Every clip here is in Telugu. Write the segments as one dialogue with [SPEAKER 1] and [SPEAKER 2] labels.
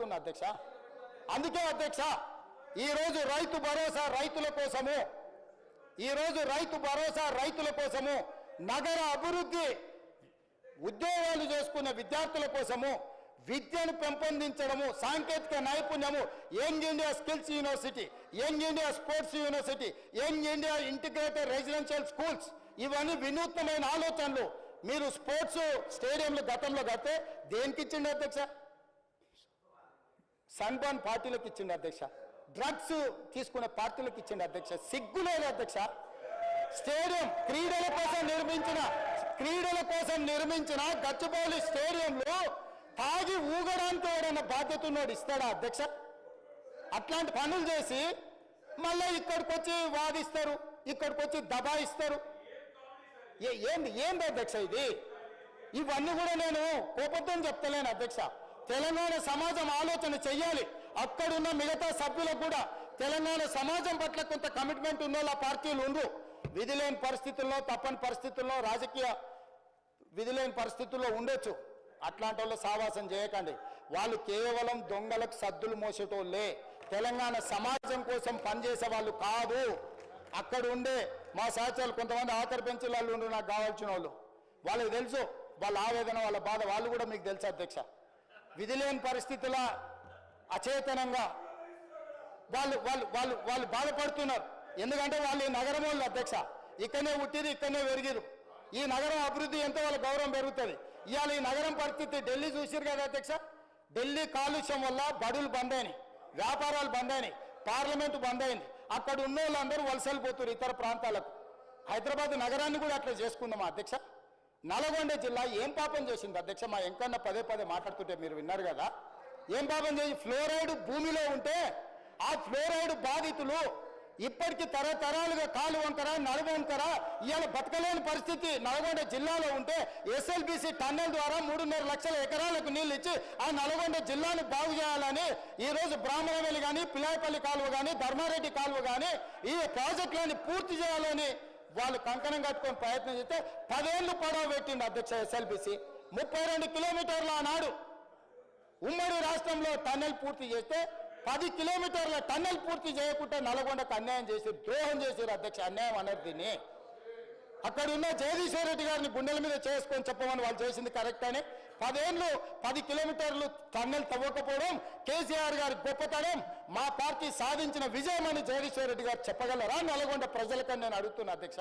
[SPEAKER 1] అడుగుతున్నా అధ్యక్ష. అందుకే అధ్యక్ష ఈరోజు రైతు భరోసా రైతుల కోసము, ఈరోజు రైతు భరోసా రైతుల కోసము, నగర అభివృద్ధి ఉద్యోగాలు చేసుకున్న విద్యార్థుల కోసము, విద్యను పెంపొందించడము, సాంకేతిక నైపుణ్యము, young India skills university, young India sports university, young India integrated residential schools, ఇవన్నీ వినూత్నమైన ఆలోచనలు. మీరు స్పోర్ట్స్ స్టేడియంలు గతంలో కడితే దేనికి ఇచ్చిండు అధ్యక్ష? సన్బర్న్ పార్టీలకు ఇచ్చిండు అధ్యక్ష, డ్రగ్స్ తీసుకునే పార్టీలకు ఇచ్చిండు అధ్యక్ష. సిగ్గులేదు అధ్యక్ష. స్టేడియం క్రీడల కోసం నిర్మించిన గచ్చిబౌలి స్టేడియంలో తాగి ఊగడానికి ఎవరైనా బాధ్యత ఉన్నోడు ఇస్తాడా అధ్యక్ష? అట్లాంటి పనులు చేసి మళ్ళీ ఇక్కడికి వచ్చి వాదిస్తారు, ఇక్కడికి వచ్చి దబాయిస్తారు. ఏంది అధ్యక్ష ఇది? ఇవన్నీ కూడా నేను కోపంతో చెప్తలేను అధ్యక్ష. తెలంగాణ సమాజం ఆలోచన చెయ్యాలి. అక్కడున్న మిగతా సభ్యులకు కూడా తెలంగాణ సమాజం పట్ల కొంత కమిట్మెంట్ ఉన్న పార్టీలు ఉండ్రు. విధి లేని పరిస్థితుల్లో, తప్పని పరిస్థితుల్లో, రాజకీయ విధి లేని పరిస్థితుల్లో ఉండొచ్చు. అట్లాంటి వాళ్ళు సావాసం చేయకండి. వాళ్ళు కేవలం దొంగలకు సద్దులు మోసేటోళ్ళే. తెలంగాణ సమాజం కోసం పనిచేసే వాళ్ళు కాదు. అక్కడ ఉండే మా సహచరులు కొంతమంది ఆఖరి బెంచీల వాళ్ళు ఉండ్రు, నాకు కావాల్సిన వాళ్ళు. వాళ్ళకి తెలుసు వాళ్ళ ఆవేదన, వాళ్ళ బాధ వాళ్ళు కూడా మీకు తెలుసు అధ్యక్ష. విధి లేని పరిస్థితుల అచేతనంగా వాళ్ళు బాధపడుతున్నారు. ఎందుకంటే వాళ్ళు ఈ నగరం వాళ్ళు అధ్యక్ష. ఇక్కడనే పుట్టిరు, ఇక్కడనే పెరిగిరు. ఈ నగరం అభివృద్ధి ఎంతో వాళ్ళ గౌరవం పెరుగుతుంది. ఇవాళ ఈ నగరం పరిస్థితి ఢిల్లీ చూసిరు కదా అధ్యక్ష. ఢిల్లీ కాలుష్యం వల్ల బడులు బంద్ అయినాయి, వ్యాపారాలు బంద్ అయినాయి, పార్లమెంటు బంద్ అయింది. అక్కడ ఉన్న వాళ్ళందరూ వలసలు పోతున్నారు ఇతర ప్రాంతాలకు. హైదరాబాద్ నగరాన్ని కూడా అట్లా చేసుకుందామా అధ్యక్ష? నల్గొండ జిల్లా ఏం పాపం చేసింది అధ్యక్ష? మా ఎంకన్నా పదే మాట్లాడుతుంటే మీరు విన్నారు కదా. ఏం పాపం చేసి ఫ్లోరైడ్ భూమిలో ఉంటే ఆ ఫ్లోరైడ్ బాధితులు ఇప్పటికీ తరతరాలుగా కాలు వంకర, నడుము వంకర ఇవాళ బతకలేని పరిస్థితి నల్గొండ జిల్లాలో ఉంటే ఎస్ఎల్బిసి టన్నెల్ ద్వారా 3.5 లక్షల ఎకరాలకు నీళ్ళు ఇచ్చి ఆ నల్గొండ జిల్లాను బాగు చేయాలని ఈరోజు బ్రాహ్మణవెల్లి కానీ, పిలాయపల్లి కాలువ కానీ, ధర్మారెడ్డి కాలువ కానీ ఈ ప్రాజెక్టులని పూర్తి చేయాలని వాళ్ళు కంకణం కట్టుకొని ప్రయత్నం చేస్తే 10 ఏళ్ళు పొడవు పెట్టింది అధ్యక్ష. ఎస్ఎల్బిసి 32 కిలోమీటర్ల ఆనాడు ఉమ్మడి రాష్ట్రంలో టన్నెల్ పూర్తి చేస్తే 10 కిలోమీటర్ల టన్నెల్ పూర్తి చేయకుండా నల్గొండకు అన్యాయం చేశారు, ద్రోహం చేశారు అధ్యక్ష. అన్యాయం అన్నారు దీన్ని. అక్కడ ఉన్న జగదీశ్వర్ రెడ్డి గారిని గుండెల మీద చేసుకొని చెప్పమని వాళ్ళు చేసింది కరెక్ట్ అని 10 ఏళ్ళు 10 కిలోమీటర్లు టన్నెల్ తవ్వకపోవడం కేసీఆర్ గారి గొప్పతనం, మా పార్టీ సాధించిన విజయం అని జగదీశ్వర్ రెడ్డి గారు చెప్పగలరా నల్గొండ ప్రజలకని నేను అడుగుతున్నా అధ్యక్ష.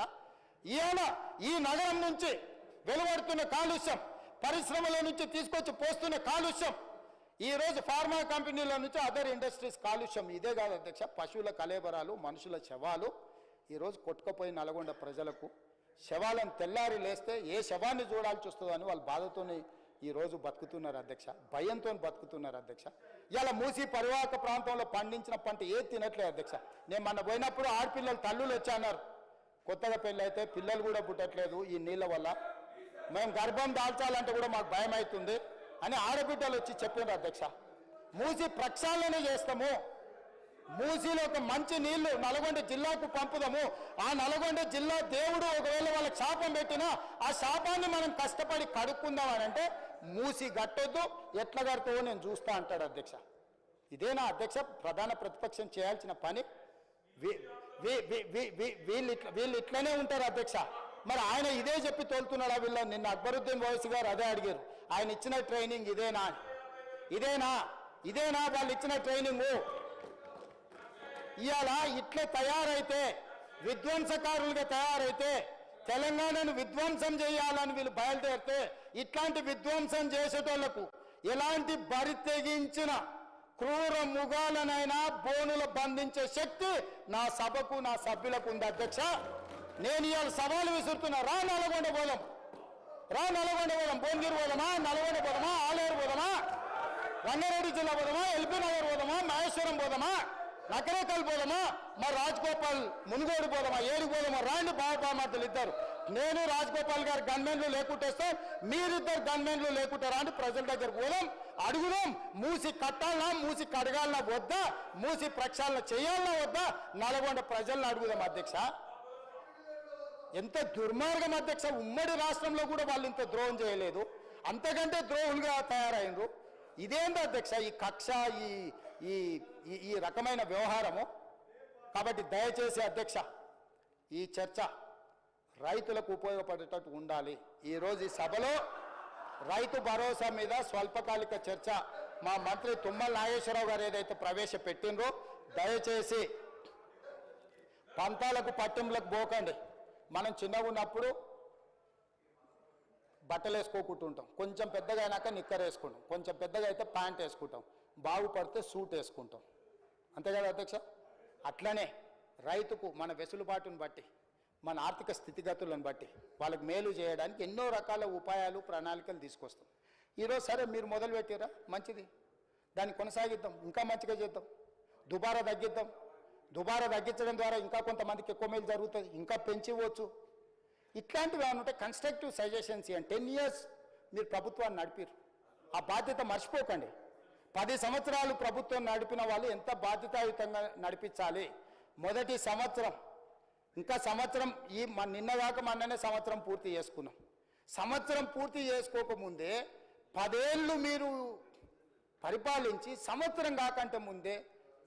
[SPEAKER 1] ఈయన ఈ నగరం నుంచి వెలువడుతున్న కాలుష్యం, పరిశ్రమల నుంచి తీసుకొచ్చి పోస్తున్న కాలుష్యం, ఈరోజు ఫార్మా కంపెనీల నుంచి అదర్ ఇండస్ట్రీస్ కాలుష్యం, ఇదే కాదు అధ్యక్ష. పశువుల కలేబరాలు, మనుషుల శవాలు ఈరోజు కొట్టుకుపోయి నల్గొండ ప్రజలకు శవాలను తెల్లారి లేస్తే ఏ శవాన్ని చూడాల్సి వస్తుందని వాళ్ళు బాధతోని ఈరోజు బతుకుతున్నారు అధ్యక్ష. భయంతో బతుకుతున్నారు అధ్యక్ష. ఇలా మూసి పరివాహక ప్రాంతంలో పండించిన పంట ఏది తినట్లేదు అధ్యక్ష. నేను మొన్న పోయినప్పుడు ఆడపిల్లలు తల్లులు వచ్చాన్నారు. కొత్తగా పెళ్ళి అయితే పిల్లలు కూడా పుట్టట్లేదు ఈ నీళ్ళ వల్ల. మేము గర్భం దాల్చాలంటే కూడా మాకు భయం అవుతుంది అని ఆడబిడ్డలు వచ్చి చెప్పారు అధ్యక్ష. మూసి ప్రక్షాళన చేస్తాము, మూసిలో ఒక మంచి నీళ్లు నల్గొండ జిల్లాకు పంపుదాము. ఆ నల్గొండ జిల్లా దేవుడు ఒకవేళ వాళ్ళకి శాపం పెట్టినా ఆ శాపాన్ని మనం కష్టపడి కడుక్కుందామని అంటే మూసి గట్టొద్దు, ఎట్లా కడతావో నేను చూస్తా అంటాడు అధ్యక్ష. ఇదేనా అధ్యక్ష ప్రధాన ప్రతిపక్షం చేయాల్సిన పని? వీళ్ళు ఇట్లనే ఉంటారు అధ్యక్ష. మరి ఆయన ఇదే చెప్పి తోలుతున్నాడా వీళ్ళ? నిన్న అక్బరుద్దీన్ ఓవైసీ గారు అదే అడిగారు, ఆయన ఇచ్చిన ట్రైనింగ్ ఇదేనా వాళ్ళు ఇచ్చిన ట్రైనింగు? ఇవాళ ఇట్లా తయారైతే, విధ్వంసకారులుగా తయారైతే, తెలంగాణను విధ్వంసం చేయాలని వీళ్ళు బయలుదేరితే, ఇట్లాంటి విధ్వంసం చేసేటోళ్లకు ఎలాంటి బరి తెగించిన క్రూర ముగాలనైనా బోనులు బంధించే శక్తి నా సభకు, నా సభ్యులకు ఉంది అధ్యక్ష. నేను ఇవాళ సవాలు విసురుతున్నా. రా నల్గొండ పోదాం, భువనగిరి పోదామా, నల్గొండ పోదామా, ఆలేరు పోదామా, రంగారెడ్డి జిల్లా పోదామా, ఎల్బీ నగర్ పోదామా, మహేశ్వరం పోదామా, నకరేకల్ పోదామా, మరి రాజగోపాల్ మునుగోడు పోదామా, ఏడు పోదామా? రాండి బాబామాతలు ఇద్దరు, నేను రాజగోపాల్ గారు గన్మెన్లు లేకుంటేస్తే మీరిద్దరు గన్మెన్లు లేకుంటే రాండి, ప్రజల దగ్గర పోదాం, అడుగుదాం. మూసి కట్టాలనా, మూసి కడగాలనా వద్దా, మూసి ప్రక్షాళన చేయాలనా వద్దా, నల్గొండ ప్రజలను అడుగుదాం అధ్యక్ష. ఎంత దుర్మార్గం అధ్యక్ష. ఉమ్మడి రాష్ట్రంలో కూడా వాళ్ళు ఇంత ద్రోహం చేయలేదు, అంతకంటే ద్రోహులుగా తయారైనరు. ఇదేంటి అధ్యక్ష ఈ కక్ష ఈ ఈ ఈ రకమైన వ్యవహారము? కాబట్టి దయచేసి అధ్యక్ష ఈ చర్చ రైతులకు ఉపయోగపడేటట్టు ఉండాలి. ఈరోజు ఈ సభలో రైతు భరోసా మీద స్వల్పకాలిక చర్చ మా మంత్రి తుమ్మల నాగేశ్వరరావు గారు ఏదైతే ప్రవేశపెట్టిండ్రో దయచేసి పంతాలకు పట్టింపులకు పోకండి. మనం చిన్నగా ఉన్నప్పుడు బట్టలు వేసుకోకుంటుంటాం, కొంచెం పెద్దగా అయినాక నిక్కర్ వేసుకుంటాం, కొంచెం పెద్దగా అయితే ప్యాంట్ వేసుకుంటాం, బాగుపడితే సూట్ వేసుకుంటాం. అంతే కదా అధ్యక్ష? అట్లనే రైతుకు మన వెసులుబాటును బట్టి మన ఆర్థిక స్థితిగతులను బట్టి వాళ్ళకి మేలు చేయడానికి ఎన్నో రకాల ఉపాయాలు ప్రణాళికలు తీసుకొస్తాం. ఈరోజు సరే మీరు మొదలు పెట్టారా, మంచిది, దాన్ని కొనసాగిద్దాం, ఇంకా మంచిగా చేద్దాం, దుబారా తగ్గిద్దాం. దుబారా తగ్గించడం ద్వారా ఇంకా కొంతమందికి ఎక్కువ మేలు జరుగుతుంది, ఇంకా పెంచివచ్చు. ఇట్లాంటివి ఏమైనా ఉంటే కన్స్ట్రక్టివ్ సజెషన్స్ ఇవ్వండి. 10 years మీరు ప్రభుత్వాన్ని నడిపారు, ఆ బాధ్యత మర్చిపోకండి. 10 సంవత్సరాలు ప్రభుత్వం నడిపిన వాళ్ళు ఎంత బాధ్యతాయుతంగా నడిపించాలి. మొదటి సంవత్సరం ఇంకా సంవత్సరం నిన్నగాక మొన్ననే సంవత్సరం పూర్తి చేసుకున్నాం. సంవత్సరం పూర్తి చేసుకోకముందే 10 ఏళ్ళు మీరు పరిపాలించి సంవత్సరం కాకంటే ముందే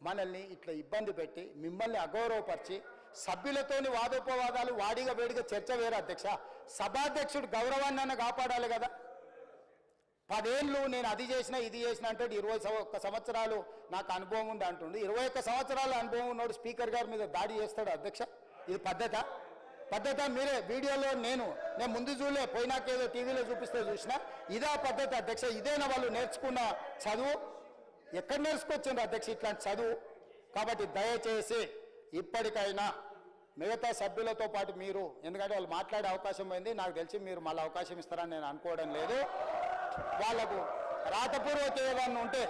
[SPEAKER 1] మనల్ని ఇట్లా ఇబ్బంది పెట్టి మిమ్మల్ని అగౌరవపరిచి సభ్యులతోని వాదోపవాదాలు వాడిగా వేడిగా చర్చ వేరే అధ్యక్ష. సభాధ్యక్షుడు గౌరవాన్ని అన్న కాపాడాలి కదా. 10 ఏళ్ళు నేను అది చేసినా ఇది చేసినా అంటే 21 సంవత్సరాలు నాకు అనుభవం ఉంది అంటుండు. 21 సంవత్సరాల అనుభవం ఉన్నోడు స్పీకర్ గారి మీద దాడి చేస్తాడు అధ్యక్ష. ఇది పద్ధత మీరే వీడియోలో నేను ముందు చూడలే, పోయినాకేదో టీవీలో చూపిస్తే చూసినా. ఇదా పద్ధతి అధ్యక్ష? ఇదేనా వాళ్ళు నేర్చుకున్న చదువు? ఎక్కడ నేర్చుకొచ్చిండ్రు అధ్యక్ష ఇట్లాంటి చదువు? కాబట్టి దయచేసి ఇప్పటికైనా మిగతా సభ్యులతో పాటు మీరు, ఎందుకంటే వాళ్ళు మాట్లాడే అవకాశం పోయింది, నాకు తెలిసి మీరు మళ్ళీ అవకాశం ఇస్తారని నేను అనుకోవడం లేదు. వాళ్లకు రాతపూర్వక ఏదన్నా ఉంటే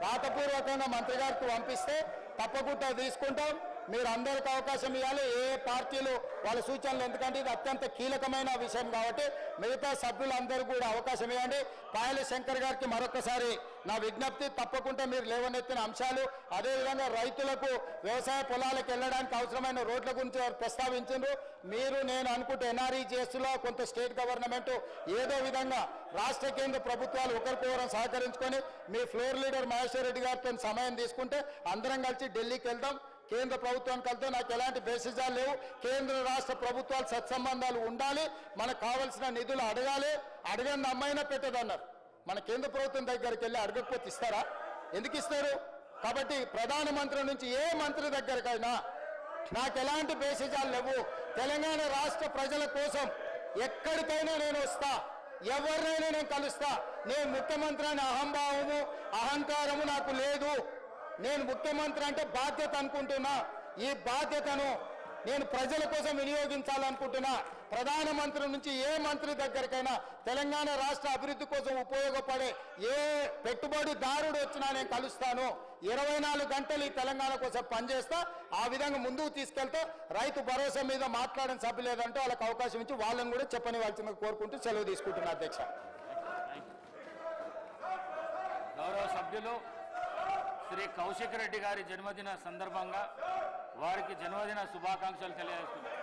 [SPEAKER 1] రాతపూర్వకంగా మంత్రి గారికి పంపిస్తే తప్పకుండా తీసుకుంటాం. మీరు అందరికి అవకాశం ఇవ్వాలి, ఏ పార్టీలు వాళ్ళ సూచనలు, ఎందుకంటే ఇది అత్యంత కీలకమైన విషయం కాబట్టి మిగతా సభ్యులందరూ కూడా అవకాశం ఇవ్వండి. పాయల శంకర్ గారికి మరొకసారి నా విజ్ఞప్తి, తప్పకుండా మీరు లేవనెత్తిన అంశాలు, అదేవిధంగా రైతులకు వ్యవసాయ పొలాలకు వెళ్ళడానికి అవసరమైన రోడ్ల గురించి వారు ప్రస్తావించారు. మీరు నేను అనుకుంటే NREGSలో కొంత స్టేట్ గవర్నమెంట్ ఏదో విధంగా రాష్ట్ర కేంద్ర ప్రభుత్వాలు ఒకరికొకరు సహకరించుకొని మీ ఫ్లోర్ లీడర్ మహేశ్వర్ రెడ్డి గారితో సమయం తీసుకుంటే అందరం కలిసి ఢిల్లీకి వెళ్దాం. కేంద్ర ప్రభుత్వానికి వెళ్తే నాకు ఎలాంటి బేసిజాలు లేవు. కేంద్ర రాష్ట్ర ప్రభుత్వాలు సత్సంబంధాలు ఉండాలి, మనకు కావాల్సిన నిధులు అడగాలి. అడగని అమ్మాయినా పెట్టదన్నారు. మన కేంద్ర ప్రభుత్వం దగ్గరికి వెళ్ళి అడగకపోతే ఇస్తారా? ఎందుకు ఇస్తారు? కాబట్టి ప్రధానమంత్రి నుంచి ఏ మంత్రి దగ్గరకైనా నాకు ఎలాంటి బేసిజాలు లేవు. తెలంగాణ రాష్ట్ర ప్రజల కోసం ఎక్కడికైనా నేను వస్తా, ఎవరినైనా నేను కలుస్తా. నేను ముఖ్యమంత్రి అనే అహంభావము అహంకారము నాకు లేదు. నేను ముఖ్యమంత్రి అంటే బాధ్యత అనుకుంటున్నా. ఈ బాధ్యతను నేను ప్రజల కోసం వినియోగించాలనుకుంటున్నా. ప్రధానమంత్రి నుంచి ఏ మంత్రి దగ్గరికైనా తెలంగాణ రాష్ట్ర అభివృద్ధి కోసం ఉపయోగపడే ఏ పెట్టుబడిదారుడు వచ్చినా నేను కలుస్తాను. 24 గంటలు ఈ తెలంగాణ కోసం పనిచేస్తా. ఆ విధంగా ముందుకు తీసుకెళ్తా. రైతు భరోసా మీద మాట్లాడిన సభ్యులు లేదంటే వాళ్ళకి అవకాశం ఇచ్చి వాళ్ళని కూడా చెప్పనివ్వాల్సిందిగా కోరుకుంటూ సెలవు తీసుకుంటున్నా అధ్యక్ష.
[SPEAKER 2] గౌరవ సభ్యులు శ్రీ కౌశిక్ రెడ్డి గారి జన్మదిన సందర్భంగా వారికి జన్మదిన శుభాకాంక్షలు తెలియజేస్తున్నారు.